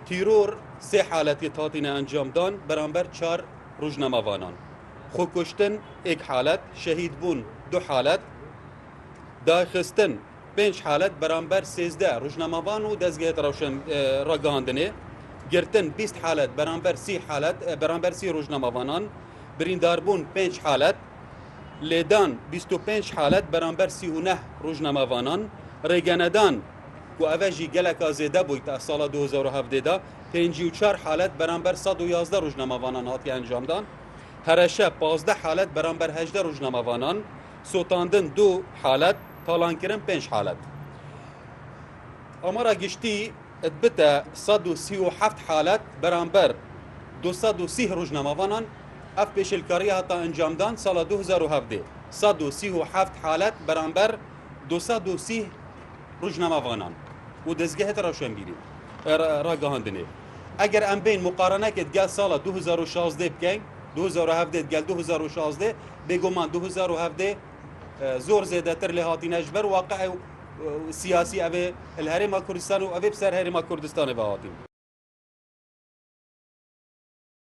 تیرور سه حالتی تاتین انجام دان برانبر 4 روزنامه‌وانان خو کشتن یک حالت شهید بون 2 حالت داخستن 5 حالت برانبر 13 روزنامه‌وان و دزگه روشن را گاندنه گرتن 20 حالت برانبر 30 حالت برانبر 30 روزنامه‌وانان برینداربون 5 حالت لیدان 25 حالت برانبر 39 روزنامه‌وانان ریگندان و اوجی گلک زیاده بود تا سال 2017 دا 54 حالت برانبر 111 روزنامه‌وانان هاتی انجام دان هرشه 15 حالت برانبر 18 روزنامه‌وانان سوتاندن 2 حالت تالان کردن 5 حالت آمارا گشتی ادبته 137 حالت برانبر 230 روزنامه‌وانان اف پیشلکاری هاتا انجام دان سال 2017 137 حالت برانبر 230 روزنامه‌وانان و دزگه روشن بیری را گاهندنه اگر ام بین مقارنه کد گل سال 2016 بکن 2017 گل 2016 بگو من 2017 زور زیاده تر لهاتی نجبر واقع سیاسی اوه الهرم کردستان و اوه بسر هرم کردستان و هاتیم